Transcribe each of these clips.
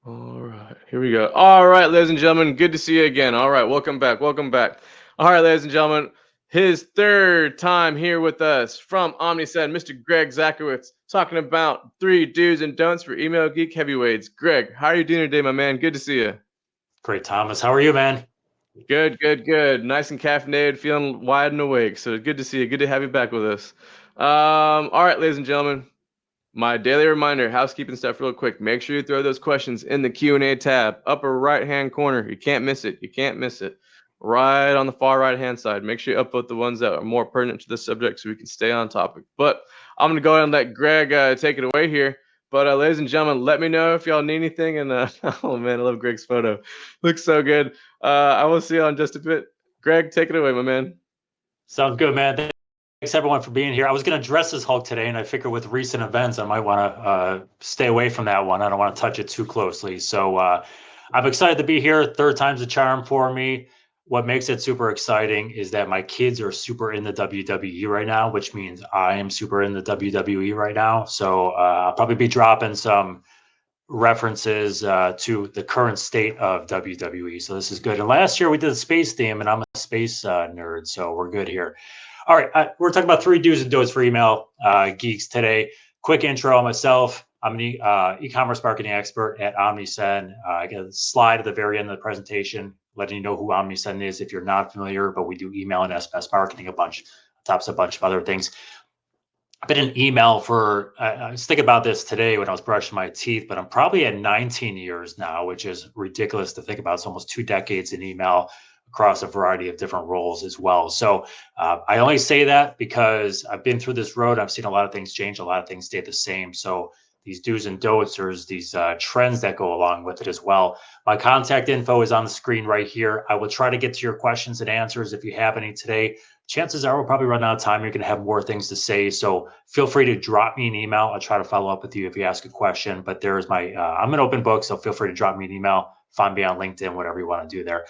All right, here we go. All right, ladies and gentlemen, good to see you again. All right, welcome back. Welcome back. All right, ladies and gentlemen, his third time here with us from OmniSend, Mr. Greg Zakowicz, talking about 3 do's and don'ts for email geek heavyweights. Greg, how are you doing today, my man? Good to see you. Great, Thomas. How are you, man? Good, good, good. Nice and caffeinated, feeling wide and awake. So good to see you. Good to have you back with us. All right, ladies and gentlemen, my daily reminder, housekeeping stuff real quick. Make sure you throw those questions in the Q&A tab, upper right-hand corner. You can't miss it. You can't miss it. Right on the far right-hand side. Make sure you upvote the ones that are more pertinent to the subject so we can stay on topic. But I'm going to go ahead and let Greg take it away here. But ladies and gentlemen, let me know if y'all need anything. And oh, man, I love Greg's photo. Looks so good. I will see you on just a bit. Greg, take it away, my man. Sounds good, man. Thanks everyone for being here. I was going to address this Hulk today, and I figure with recent events, I might want to stay away from that one. I don't want to touch it too closely. So I'm excited to be here. Third time's a charm for me. What makes it super exciting is that my kids are super in the WWE right now, which means I am super in the WWE right now. So I'll probably be dropping some references to the current state of WWE. So this is good. And last year we did a space theme, and I'm a space nerd, so we're good here. All right, we're talking about 3 do's and don'ts for email geeks today. Quick intro on myself. I'm an e-commerce marketing expert at OmniSend. I got a slide at the very end of the presentation letting you know who OmniSend is if you're not familiar, but we do email and SMS marketing on top of a bunch of other things. I've been in email for, I was thinking about this today when I was brushing my teeth, but I'm probably at 19 years now, which is ridiculous to think about. It's almost 2 decades in email across a variety of different roles as well. So I only say that because I've been through this road. I've seen a lot of things change, a lot of things stay the same. So these do's and don'ts, there's these trends that go along with it as well. My contact info is on the screen right here. I will try to get to your questions and answers if you have any today. Chances are we'll probably run out of time. You're going to have more things to say. So feel free to drop me an email. I'll try to follow up with you if you ask a question. But there's my, I'm an open book. So feel free to drop me an email, find me on LinkedIn, whatever you want to do there.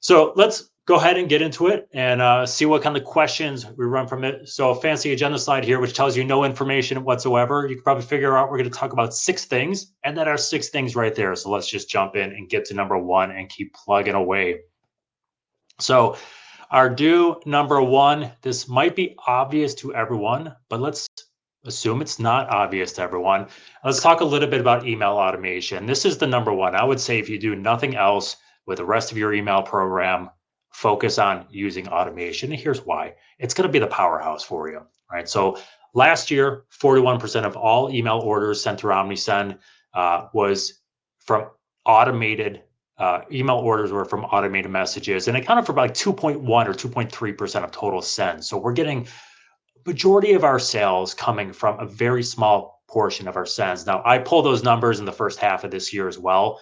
So let's go ahead and get into it and see what kind of questions we run from it. So a fancy agenda slide here, which tells you no information whatsoever. You can probably figure out we're going to talk about 6 things, and that are 6 things right there. So let's just jump in and get to number 1 and keep plugging away. So our do number 1, this might be obvious to everyone, but let's assume it's not obvious to everyone. Let's talk a little bit about email automation. This is the number 1. I would say if you do nothing else with the rest of your email program, focus on using automation. And here's why. It's going to be the powerhouse for you, right? So last year, 41% of all email orders sent through OmniSend was from automated email orders were from automated messages, and it accounted for about 2.1 or 2.3% of total sends. So we're getting majority of our sales coming from a very small portion of our sends. Now, I pull those numbers in the first half of this year as well.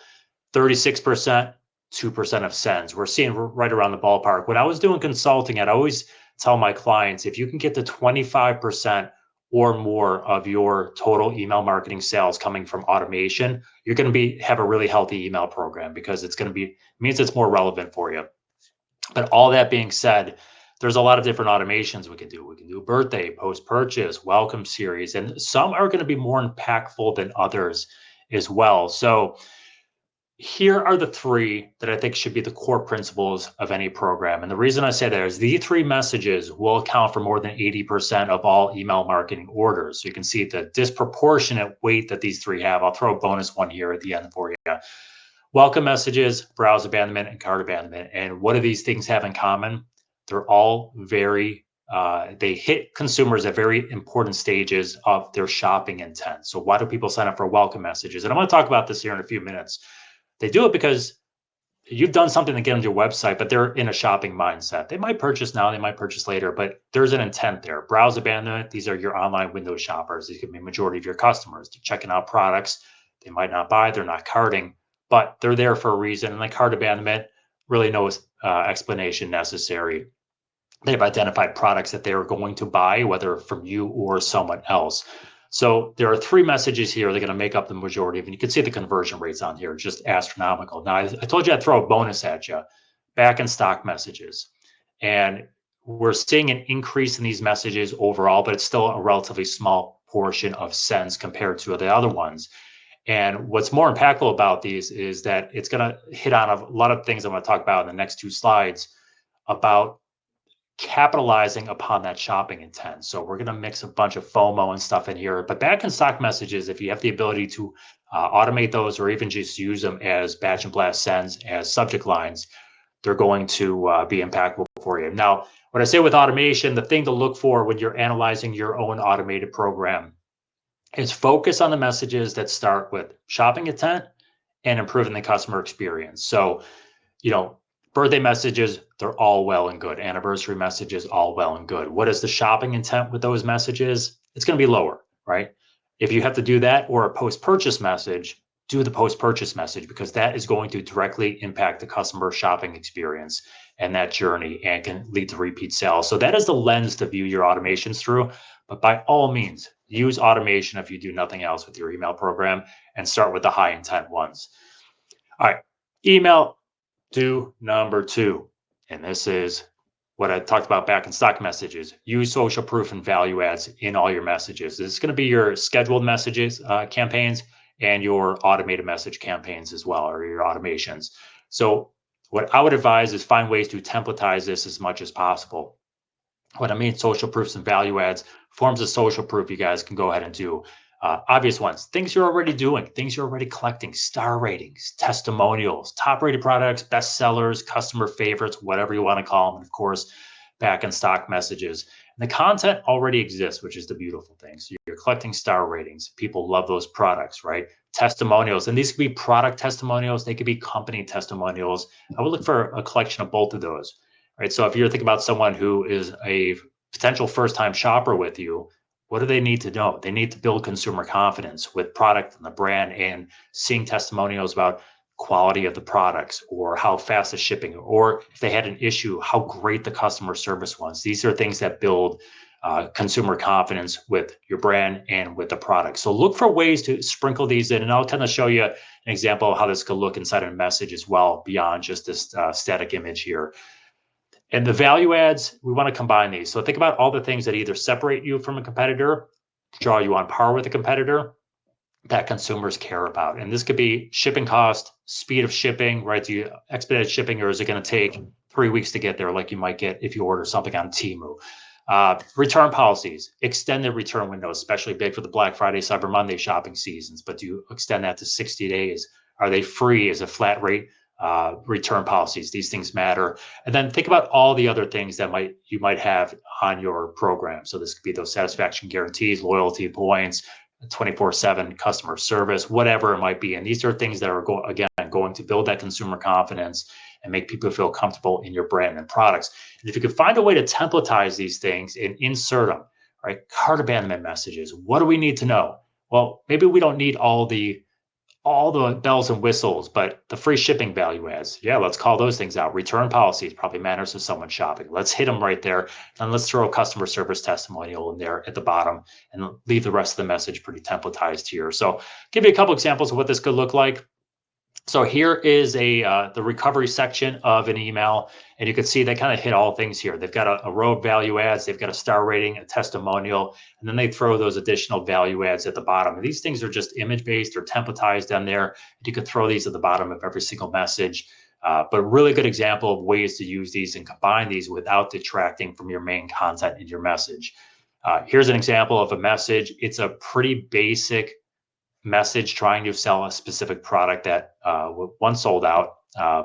36%, 2% of sends. We're seeing right around the ballpark. When I was doing consulting, I'd always tell my clients, if you can get to 25% or more of your total email marketing sales coming from automation, you're going to have a really healthy email program, because it's going to be, means it's more relevant for you. But all that being said, there's a lot of different automations we can do. We can do birthday, post-purchase, welcome series, and some are going to be more impactful than others as well. So here are the 3 that I think should be the core principles of any program. And the reason I say that is these 3 messages will account for more than 80% of all email marketing orders. So you can see the disproportionate weight that these 3 have. I'll throw a bonus one here at the end for you. Welcome messages, browse abandonment, and cart abandonment. And what do these things have in common? They're all very, they hit consumers at very important stages of their shopping intent. So why do people sign up for welcome messages? And I'm going to talk about this here in a few minutes. They do it because you've done something to get them to your website, but they're in a shopping mindset. They might purchase now, they might purchase later, but there's an intent there. Browse abandonment, these are your online window shoppers. These could be a majority of your customers. They're checking out products. They might not buy, they're not carting, but they're there for a reason. And like cart abandonment, really no explanation necessary. They've identified products that they are going to buy, whether from you or someone else. So there are 3 messages here. They're going to make up the majority of, and you can see the conversion rates on here, just astronomical. Now, I told you I'd throw a bonus at you, back in stock messages. And we're seeing an increase in these messages overall, but it's still a relatively small portion of sends compared to the other ones. And what's more impactful about these is that it's going to hit on a lot of things I'm going to talk about in the next 2 slides about capitalizing upon that shopping intent. So we're going to mix a bunch of FOMO and stuff in here. But back in stock messages, if you have the ability to automate those or even just use them as batch and blast sends as subject lines, they're going to be impactful for you. Now, when I say with automation, the thing to look for when you're analyzing your own automated program is focus on the messages that start with shopping intent and improving the customer experience. So, birthday messages, they're all well and good. Anniversary messages, all well and good. What is the shopping intent with those messages? It's going to be lower, right? If you have to do that or a post-purchase message, do the post-purchase message, because that is going to directly impact the customer shopping experience and that journey and can lead to repeat sales. So that is the lens to view your automations through. But by all means, use automation if you do nothing else with your email program, and start with the high intent ones. All right, email to number 2. And this is what I talked about back in stock messages. Use social proof and value adds in all your messages. This is going to be your scheduled messages campaigns and your automated message campaigns as well, or your automations. So what I would advise is find ways to templatize this as much as possible. What I mean, social proofs and value adds, forms of social proof you guys can go ahead and do. Obvious ones, things you're already doing, things you're already collecting, star ratings, testimonials, top rated products, best sellers, customer favorites, whatever you want to call them. And of course, back in stock messages. And the content already exists, which is the beautiful thing. So you're collecting star ratings. People love those products, right? Testimonials. And these could be product testimonials. They could be company testimonials. I would look for a collection of both of those, right? So if you're thinking about someone who is a potential first-time shopper with you, what do they need to know? They need to build consumer confidence with product and the brand, and seeing testimonials about quality of the products or how fast the shipping, or if they had an issue, how great the customer service was. These are things that build consumer confidence with your brand and with the product. So look for ways to sprinkle these in, and I'll kind of show you an example of how this could look inside a message as well, beyond just this static image here. And the value adds, we want to combine these. So think about all the things that either separate you from a competitor, draw you on par with a competitor, that consumers care about. And this could be shipping cost, speed of shipping, right? Do you expedite shipping, or is it going to take 3 weeks to get there, like you might get if you order something on Temu? Return policies, extended return windows, especially big for the Black Friday, Cyber Monday shopping seasons. But do you extend that to 60 days? Are they free? Is it flat rate return policies? These things matter. And then think about all the other things that you might have on your program. So this could be those satisfaction guarantees, loyalty points, 24/7 customer service, whatever it might be. And these are things that are going to build that consumer confidence and make people feel comfortable in your brand and products. And if you could find a way to templatize these things and insert them, right? Cart abandonment messages. What do we need to know? Well, maybe we don't need all the bells and whistles, but the free shipping value adds, yeah, let's call those things out. Return policies probably matters to someone shopping. Let's hit them right there. And let's throw a customer service testimonial in there at the bottom and leave the rest of the message pretty templatized here. So give you a couple examples of what this could look like. So here is the recovery section of an email, and you can see they kind of hit all things here. They've got a row of value adds, they've got a star rating, a testimonial, and then they throw those additional value adds at the bottom. And these things are just image-based or templatized on there. And you could throw these at the bottom of every single message. But really good example of ways to use these and combine these without detracting from your main content in your message. Here's an example of a message. It's a pretty basic message trying to sell a specific product that once sold out,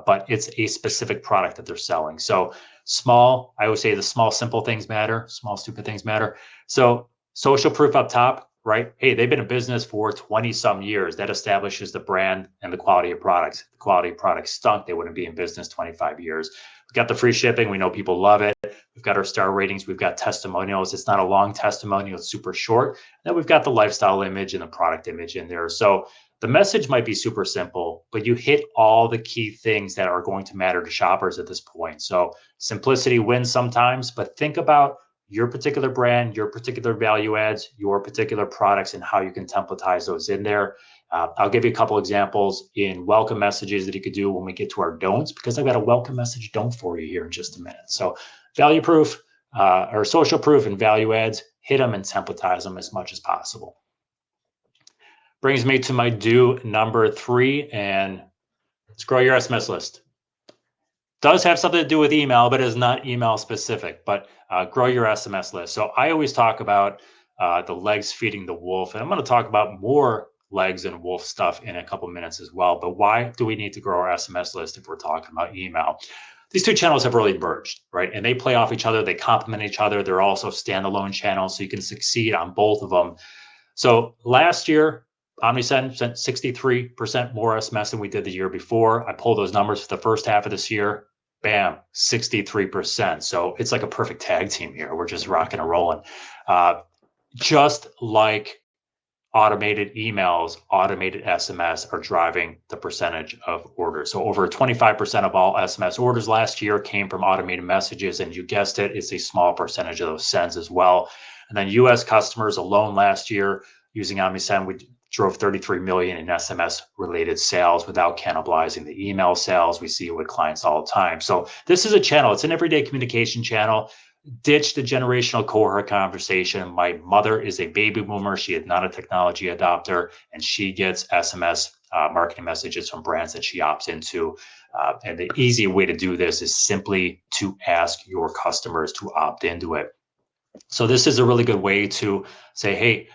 but it's a specific product that they're selling. So small, I always say the small, simple things matter, small, stupid things matter. So social proof up top, right? Hey, they've been in business for 20 some years. That establishes the brand and the quality of products. If the quality of products stunk, they wouldn't be in business 25 years. We've got the free shipping. We know people love it. We've got our star ratings. We've got testimonials. It's not a long testimonial. It's super short. Then we've got the lifestyle image and the product image in there. So the message might be super simple, but you hit all the key things that are going to matter to shoppers at this point. So simplicity wins sometimes, but think about your particular brand, your particular value adds, your particular products, and how you can templatize those in there. I'll give you a couple examples in welcome messages that you could do when we get to our don'ts, because I've got a welcome message don't for you here in just a minute. So value proof or social proof and value adds, hit them and templatize them as much as possible. Brings me to my do number 3, and let's grow your SMS list. Does have something to do with email, but is not email specific, but grow your SMS list. So I always talk about the legs feeding the wolf, and I'm going to talk about more legs and wolf stuff in a couple minutes as well. But why do we need to grow our SMS list if we're talking about email? These two channels have really merged, right? And they play off each other. They complement each other. They're also standalone channels, so you can succeed on both of them. So last year, OmniSend sent 63% more SMS than we did the year before. I pulled those numbers for the first half of this year. Bam, 63%. So it's like a perfect tag team here. We're just rocking and rolling. Just like automated emails, automated SMS are driving the percentage of orders. So over 25% of all SMS orders last year came from automated messages. And you guessed it, it's a small percentage of those sends as well. And then US customers alone last year using OmniSend, we drove 33 million in SMS related sales without cannibalizing the email sales. We see it with clients all the time. So this is a channel. It's an everyday communication channel. Ditch the generational cohort conversation. My mother is a baby boomer. She is not a technology adopter, and she gets SMS marketing messages from brands that she opts into. And the easy way to do this is simply to ask your customers to opt into it. So this is a really good way to say, hey,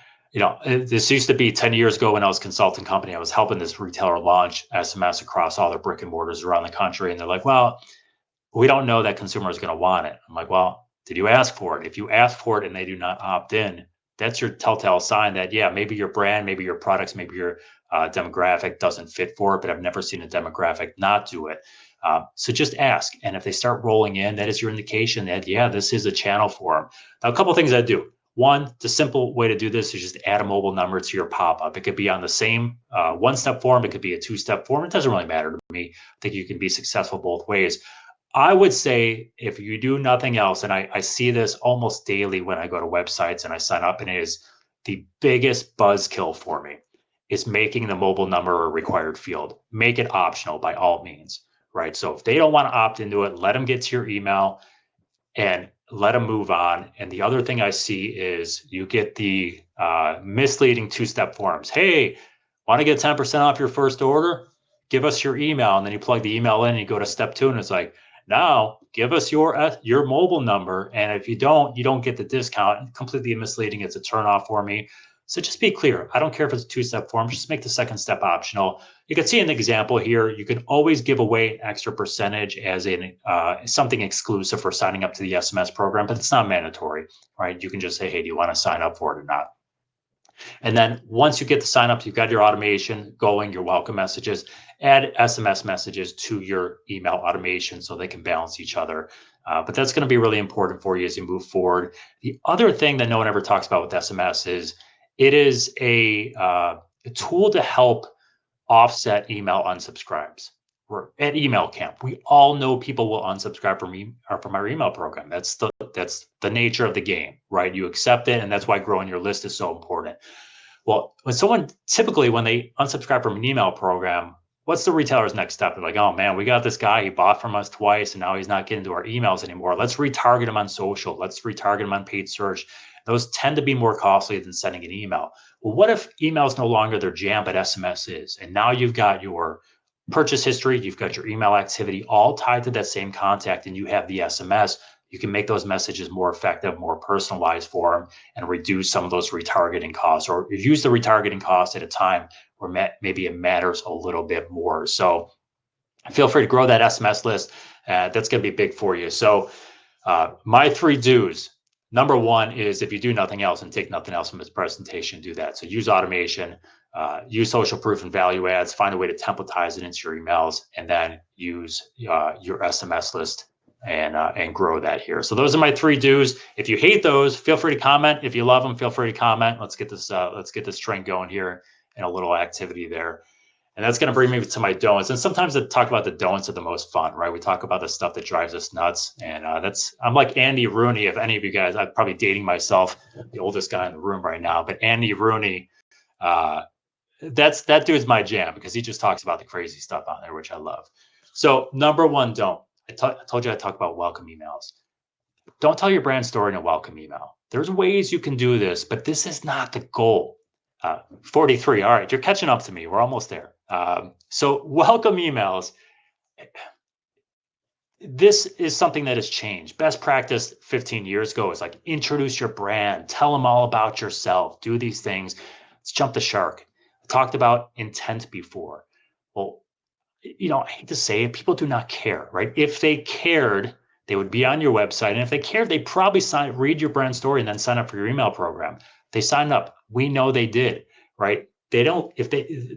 this used to be 10 years ago when I was a consulting company. I was helping this retailer launch SMS across all their brick and mortars around the country. And they're like, well, we don't know that consumer is going to want it. I'm like, well, did you ask for it? If you ask for it and they do not opt in, that's your telltale sign that, yeah, maybe your brand, maybe your products, maybe your demographic doesn't fit for it, but I've never seen a demographic not do it. So just ask. And if they start rolling in, that is your indication that, yeah, this is a channel for them. Now, a couple of things I do. One, the simple way to do this is just add a mobile number to your pop-up. It could be on the same one-step form. It could be a two-step form. It doesn't really matter to me. I think you can be successful both ways. I would say if you do nothing else, and I see this almost daily when I go to websites and I sign up, and it is the biggest buzzkill for me, is making the mobile number a required field. Make it optional by all means, right? So if they don't want to opt into it, let them get to your email and let them move on. And the other thing I see is you get the misleading two-step forms. Hey, want to get 10% off your first order? Give us your email. And then you plug the email in and you go to step 2 and it's like, now give us your mobile number. And if you don't get the discount. Completely misleading. It's a turnoff for me. So just be clear. I don't care if it's a two-step form. Just make the second step optional. You can see an example here. You can always give away an extra percentage as something exclusive for signing up to the SMS program, but it's not mandatory, right? You can just say, hey, do you want to sign up for it or not? And then once you get the sign up, you've got your automation going, your welcome messages, add SMS messages to your email automation so they can balance each other. But that's going to be really important for you as you move forward. The other thing that no one ever talks about with SMS is it is a tool to help offset email unsubscribes. We're at email camp. We all know people will unsubscribe from our email program. That's the nature of the game, right? You accept it, and that's why growing your list is so important. Well, when they unsubscribe from an email program, what's the retailer's next step? They're like, oh man, we got this guy, he bought from us twice, and now he's not getting to our emails anymore. Let's retarget him on social. Let's retarget him on paid search. Those tend to be more costly than sending an email. Well, what if email is no longer their jam, but SMS is? And now you've got your purchase history, you've got your email activity all tied to that same contact, and you have the SMS. You can make those messages more effective, more personalized for them, and reduce some of those retargeting costs, or use the retargeting costs at a time where maybe it matters a little bit more. So feel free to grow that SMS list. That's going to be big for you. So my 3 do's. Number 1 is if you do nothing else and take nothing else from this presentation, do that. So use automation, use social proof and value adds, find a way to templatize it into your emails, and then use your SMS list and grow that here. So those are my 3 do's. If you hate those, feel free to comment. If you love them, feel free to comment. Let's get this train going here and a little activity there. And that's going to bring me to my don'ts. And sometimes I talk about the don'ts are the most fun, right? We talk about the stuff that drives us nuts. And I'm like Andy Rooney. If any of you guys, I'm probably dating myself, the oldest guy in the room right now, but Andy Rooney, that dude's my jam because he just talks about the crazy stuff on there, which I love. So number 1, don't. I told you I talk about welcome emails. Don't tell your brand story in a welcome email. There's ways you can do this, but this is not the goal. 43. All right, you're catching up to me. We're almost there. So welcome emails. This is something that has changed. Best practice 15 years ago is like introduce your brand, tell them all about yourself, do these things. Let's jump the shark. I talked about intent before. Well, I hate to say it, people do not care, right? If they cared, they would be on your website. And if they cared, they probably read your brand story and then sign up for your email program. They signed up. We know they did, right? They don't, if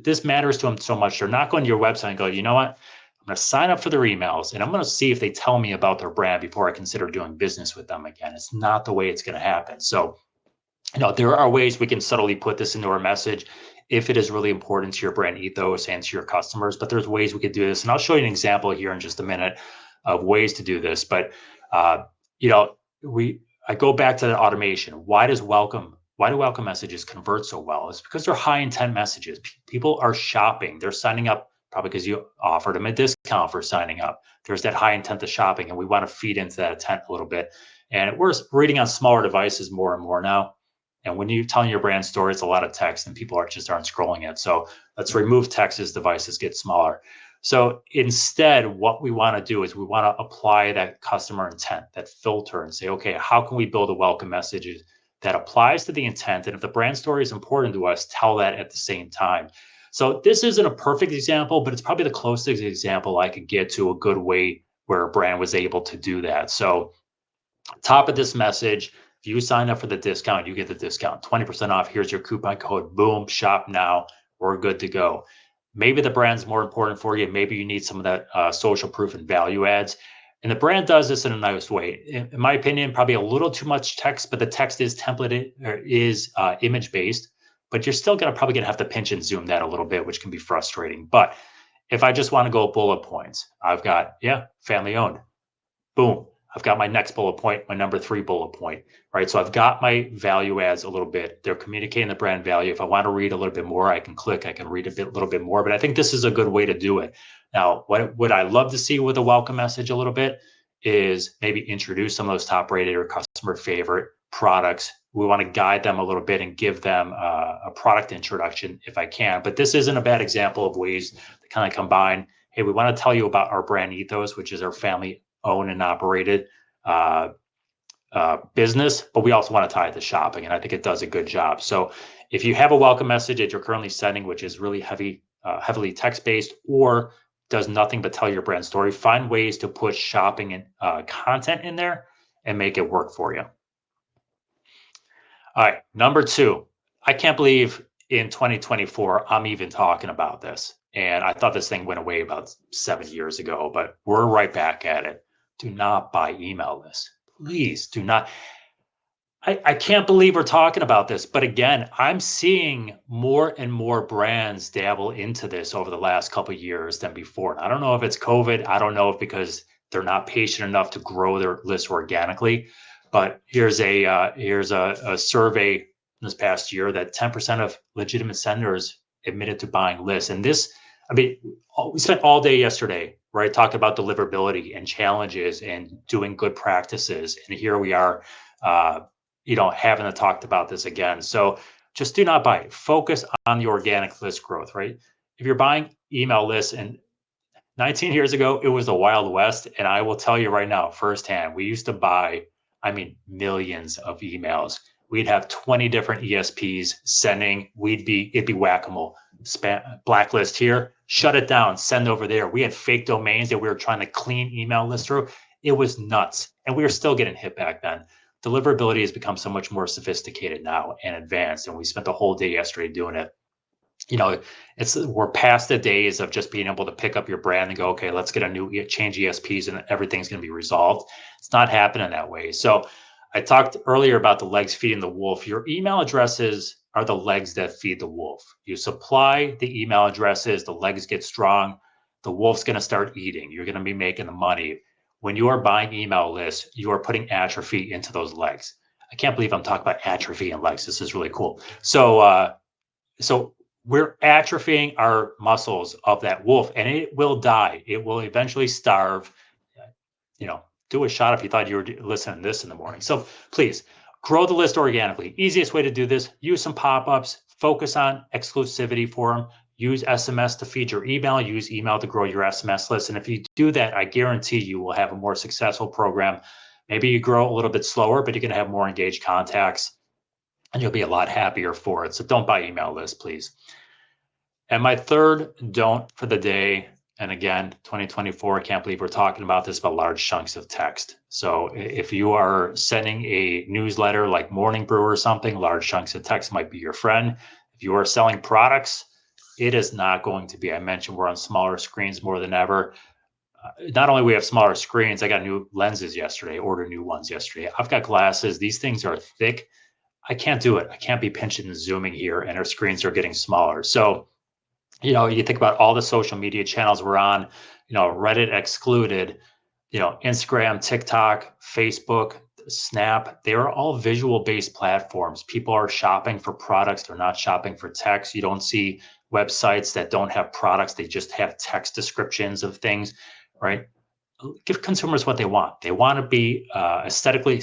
this matters to them so much, they're not going to your website and go, you know what? I'm going to sign up for their emails and I'm going to see if they tell me about their brand before I consider doing business with them again. It's not the way it's going to happen. So, there are ways we can subtly put this into our message if it is really important to your brand ethos and to your customers. But there's ways we could do this. And I'll show you an example here in just a minute of ways to do this. But, I go back to the automation. Why do welcome messages convert so well? It's because they're high intent messages. People are shopping. They're signing up probably because you offered them a discount for signing up. There's that high intent of shopping, and we want to feed into that intent a little bit. And we're reading on smaller devices more and more now. And when you're telling your brand story, it's a lot of text and people aren't scrolling it. So let's remove text as devices get smaller. So instead, what we want to do is we want to apply that customer intent, that filter, and say, okay, how can we build a welcome message that applies to the intent? And if the brand story is important to us, tell that at the same time. So this isn't a perfect example, but it's probably the closest example I could get to a good way where a brand was able to do that. So top of this message, if you sign up for the discount, you get the discount, 20% off. Here's your coupon code. Boom, shop now. We're good to go. Maybe the brand's more important for you. Maybe you need some of that social proof and value adds. And the brand does this in a nice way. In my opinion, probably a little too much text, but the text is templated or is image based. But you're still probably gonna have to pinch and zoom that a little bit, which can be frustrating. But if I just want to go bullet points, I've got, family owned. Boom. I've got my next bullet point, my number 3 bullet point, right? So I've got my value adds a little bit. They're communicating the brand value. If I want to read a little bit more, I can read a little bit more, but I think this is a good way to do it. Now, what would I love to see with a welcome message a little bit is maybe introduce some of those top rated or customer favorite products. We want to guide them a little bit and give them a product introduction if I can, but this isn't a bad example of ways to kind of combine. Hey, we want to tell you about our brand ethos, which is our family owned and operated business, but we also want to tie it to shopping, and I think it does a good job. So if you have a welcome message that you're currently sending, which is really heavily text-based or does nothing but tell your brand story, find ways to put shopping and content in there and make it work for you. All right, number 2, I can't believe in 2024 I'm even talking about this. And I thought this thing went away about 7 years ago, but we're right back at it. Do not buy email lists. Please do not. I can't believe we're talking about this, but again, I'm seeing more and more brands dabble into this over the last couple of years than before. And I don't know if it's COVID. I don't know if because they're not patient enough to grow their list organically. But here's a survey this past year that 10% of legitimate senders admitted to buying lists. And this, we spent all day yesterday, right, talking about deliverability and challenges and doing good practices. And here we are, having to talk about this again. So just do not buy it. Focus on the organic list growth, right? If you're buying email lists, and 19 years ago, it was the Wild West. And I will tell you right now, firsthand, we used to buy, millions of emails. We'd have 20 different ESPs sending. It'd be whack-a-mole. Blacklist here, shut it down, send over there. We had fake domains that we were trying to clean email lists through. It was nuts. And we were still getting hit back then. Deliverability has become so much more sophisticated now and advanced. And we spent the whole day yesterday doing it. We're past the days of just being able to pick up your brand and go, okay, let's get change ESPs and everything's going to be resolved. It's not happening that way. So I talked earlier about the legs feeding the wolf. Your email addresses are the legs that feed the wolf. You supply the email addresses, the legs get strong, the wolf's going to start eating. You're going to be making the money. When you are buying email lists, you are putting atrophy into those legs. I can't believe I'm talking about atrophy and legs. This is really cool. So we're atrophying our muscles of that wolf, and it will die. It will eventually starve. Do a shot if you thought you were listening to this in the morning. So please grow the list organically. Easiest way to do this, use some pop-ups, focus on exclusivity for them. Use SMS to feed your email, use email to grow your SMS list. And if you do that, I guarantee you will have a more successful program. Maybe you grow a little bit slower, but you're going to have more engaged contacts and you'll be a lot happier for it. So don't buy email lists, please. And my third don't for the day, and again, 2024, I can't believe we're talking about this, but large chunks of text. So if you are sending a newsletter like Morning Brew or something, large chunks of text might be your friend. If you are selling products, it is not going to be. I mentioned we're on smaller screens more than ever. Not only we have smaller screens, I got new lenses yesterday, ordered new ones yesterday. I've got glasses. These things are thick. I can't do it. I can't be pinching and zooming here, and our screens are getting smaller. So, you think about all the social media channels we're on, Reddit excluded, Instagram, TikTok, Facebook, Snap, they are all visual based platforms. People are shopping for products. They're not shopping for text. You don't see websites that don't have products. They just have text descriptions of things, right? Give consumers what they want. They want to be aesthetically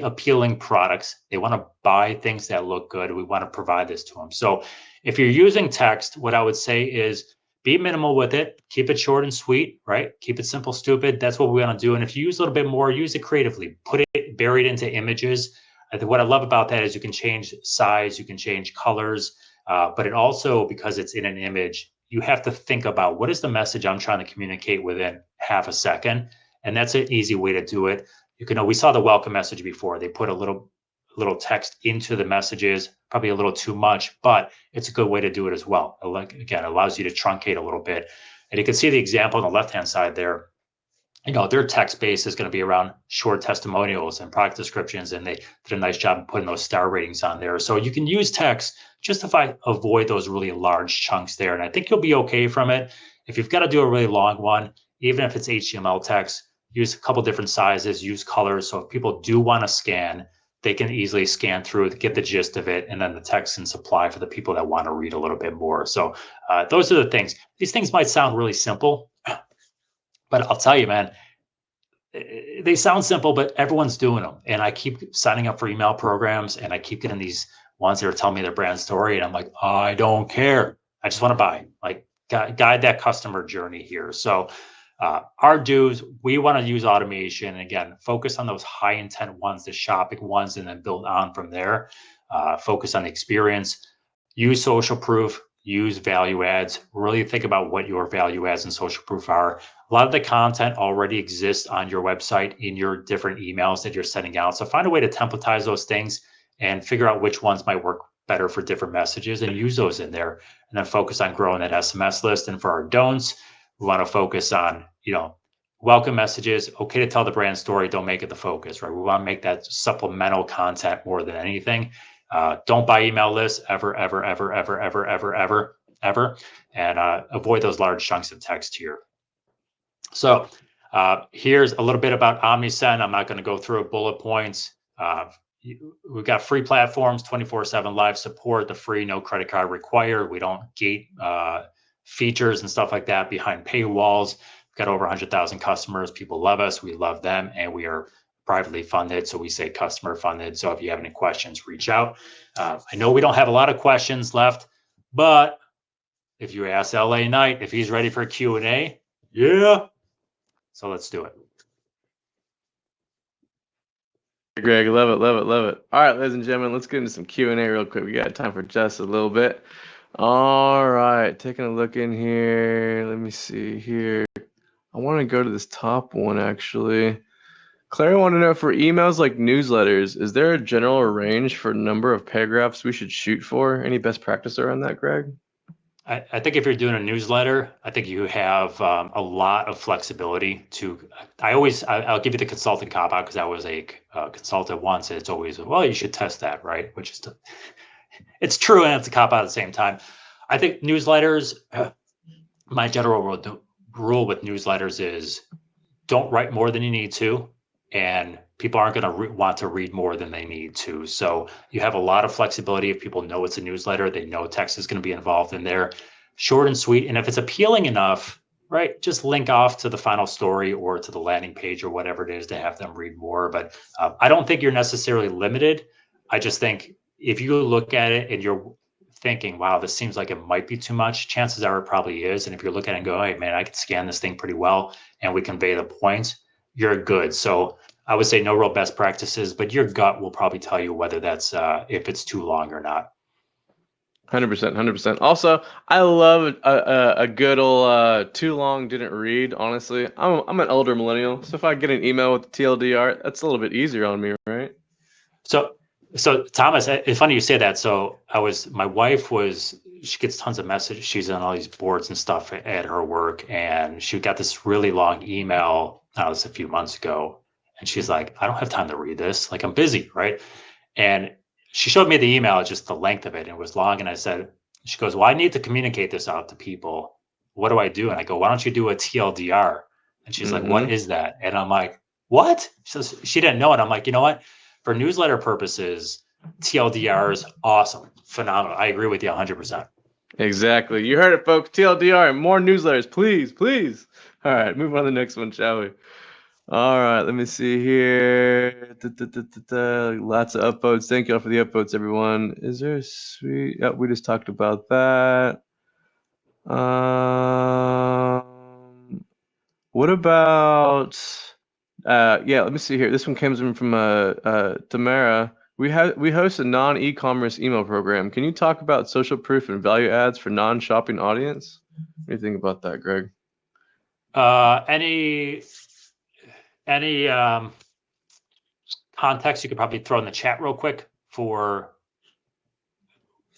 appealing products. They want to buy things that look good. We want to provide this to them. So if you're using text, what I would say is be minimal with it. Keep it short and sweet, right? Keep it simple, stupid. That's what we want to do. And if you use a little bit more, use it creatively. Put it buried into images. I think what I love about that is you can change size, you can change colors, but it also, because it's in an image, you have to think about what is the message I'm trying to communicate within half a second. And that's an easy way to do it. We saw the welcome message before. They put a little text into the messages, probably a little too much, but it's a good way to do it as well. Again, it allows you to truncate a little bit. And you can see the example on the left-hand side there. Their text base is going to be around short testimonials and product descriptions, and they did a nice job of putting those star ratings on there. So you can use text just to avoid those really large chunks there. And I think you'll be okay from it. If you've got to do a really long one, even if it's HTML text, use a couple different sizes, use colors. So if people do want to scan, they can easily scan through it, get the gist of it, and then the text can supply for the people that want to read a little bit more. So those are the things. These things might sound really simple, but I'll tell you, man, they sound simple, but everyone's doing them. And I keep signing up for email programs, and I keep getting these ones that are telling me their brand story. And I'm like, I don't care. I just want to buy. Like, guide that customer journey here. So our dues, we want to use automation. And again, focus on those high intent ones, the shopping ones, and then build on from there. Focus on the experience. Use social proof. Use value adds. Really think about what your value adds and social proof are. A lot of the content already exists on your website in your different emails that you're sending out. So find a way to templatize those things and figure out which ones might work better for different messages and use those in there. And then focus on growing that SMS list. And for our don'ts, we want to focus on, welcome messages. Okay to tell the brand story. Don't make it the focus, right? We want to make that supplemental content more than anything. Don't buy email lists ever, ever, ever, ever, ever, ever, ever, ever, and avoid those large chunks of text here. So here's a little bit about OmniSend. I'm not going to go through bullet points. We've got free platforms, 24/7 live support, the free, no credit card required. We don't gate features and stuff like that behind paywalls. We've got over 100,000 customers. People love us. We love them. And we are privately funded. So we say customer funded. So if you have any questions, reach out. I know we don't have a lot of questions left, but if you ask LA Knight if he's ready for a Q&A, yeah. So let's do it. Greg, love it, love it, love it. All right, ladies and gentlemen, let's get into some Q&A real quick. We got time for just a little bit. All right, taking a look in here. Let me see here. I want to go to this top one, actually. Claire wanted to know, for emails like newsletters, is there a general range for number of paragraphs we should shoot for? Any best practice around that, Greg? I think if you're doing a newsletter, I think you have a lot of flexibility to. I'll give you the consultant cop out because I was a consultant once. And it's always, well, you should test that, right? Which is, it's true and it's a cop out at the same time. I think newsletters. My general rule with newsletters is don't write more than you need to, and people aren't going to want to read more than they need to. So you have a lot of flexibility. If people know it's a newsletter, they know text is going to be involved in there. Short and sweet. And if it's appealing enough, right, just link off to the final story or to the landing page or whatever it is to have them read more. But I don't think you're necessarily limited. I just think, if you look at it and you're thinking, wow, this seems like it might be too much, chances are it probably is. And if you're looking at it and go, hey, man, I can scan this thing pretty well and we convey the point, you're good. So I would say no real best practices, but your gut will probably tell you whether that's if it's too long or not. 100%, 100%. Also, I love a good old too long didn't read. Honestly, I'm an older millennial, so if I get an email with the TLDR, that's a little bit easier on me, right? So Thomas, it's funny you say that. So my wife she gets tons of messages. She's on all these boards and stuff at her work, and she got this really long email. That was a few months ago, and she's like, "I don't have time to read this. Like, I'm busy, right?" And she showed me the email, just the length of it, and it was long. And I said, she goes, "Well, I need to communicate this out to people. What do I do?" And I go, "Why don't you do a TLDR?" And she's like, "What is that?" And I'm like, "What?" She says she didn't know it. I'm like, you know what? For newsletter purposes, TLDR is awesome, phenomenal. I agree with you 100%. Exactly. You heard it, folks. TLDR, more newsletters, please, please. All right, move on to the next one, shall we? All right, let me see here. Lots of upvotes. Thank you all for the upvotes, everyone. Is there a sweet? Oh, we just talked about that. What about? Yeah, let me see here. This one comes in from Tamara. We host a non-e-commerce email program. Can you talk about social proof and value adds for non-shopping audience? What do you think about that, Greg? Any context you could probably throw in the chat real quick for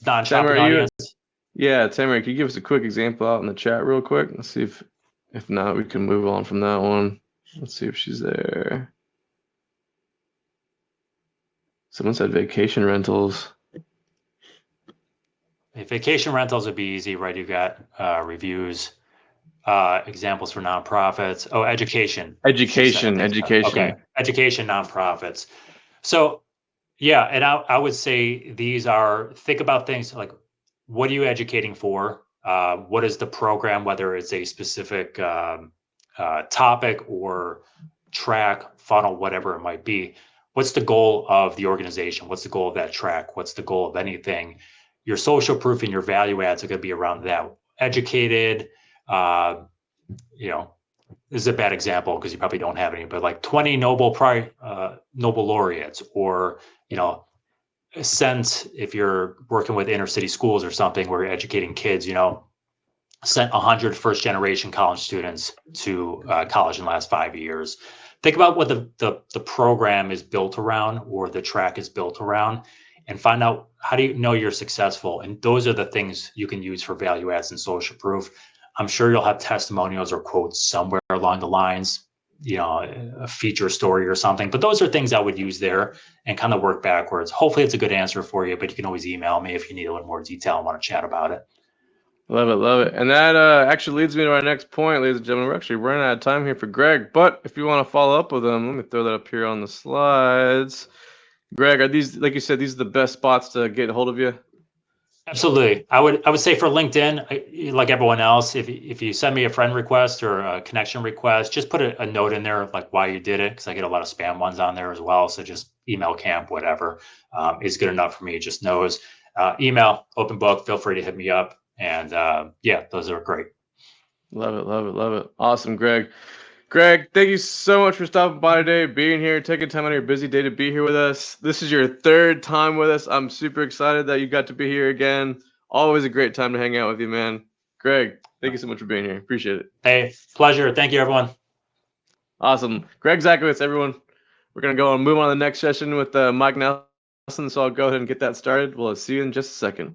non-shopping audience? Yeah, Tamara, can you give us a quick example out in the chat real quick? Let's see if not, we can move on from that one. Let's see if she's there. Someone said vacation rentals. Vacation rentals would be easy, right? You got reviews, examples for nonprofits. Oh, education. Education. Okay, education, nonprofits. So, yeah, and I would say think about things like, what are you educating for? What is the program, whether it's a specific topic or track, funnel, whatever it might be. What's the goal of the organization? What's the goal of that track? What's the goal of anything? Your social proof and your value adds are going to be around that. Educated, this is a bad example because you probably don't have any, but like 20 Nobel laureates, or sent, if you're working with inner city schools or something where you're educating kids, sent 100 first generation college students to college in the last 5 years. Think about what the program is built around, or the track is built around, and find out, how do you know you're successful? And those are the things you can use for value adds and social proof. I'm sure you'll have testimonials or quotes somewhere along the lines, a feature story or something, but those are things I would use there and kind of work backwards. Hopefully it's a good answer for you, but you can always email me if you need a little more detail and want to chat about it. Love it, love it. And that actually leads me to our next point, ladies and gentlemen. We're actually running out of time here for Greg, but if you want to follow up with him, let me throw that up here on the slides. Greg, are these, like you said, these are the best spots to get a hold of you? Absolutely. I would say for LinkedIn, like everyone else, if you send me a friend request or a connection request, just put a note in there of like why you did it, because I get a lot of spam ones on there as well. So just email camp, whatever, is good enough for me. It just knows. Email, open book, feel free to hit me up. And yeah, those are great. Love it, love it, love it. Awesome, Greg. Greg, thank you so much for stopping by today, being here, taking time out of your busy day to be here with us. This is your third time with us. I'm super excited that you got to be here again. Always a great time to hang out with you, man. Greg, thank you so much for being here. Appreciate it. Hey, pleasure. Thank you, everyone. Awesome. Greg Zakowicz, everyone. We're going to go and move on to the next session with Mike Nelson, so I'll go ahead and get that started. We'll see you in just a second.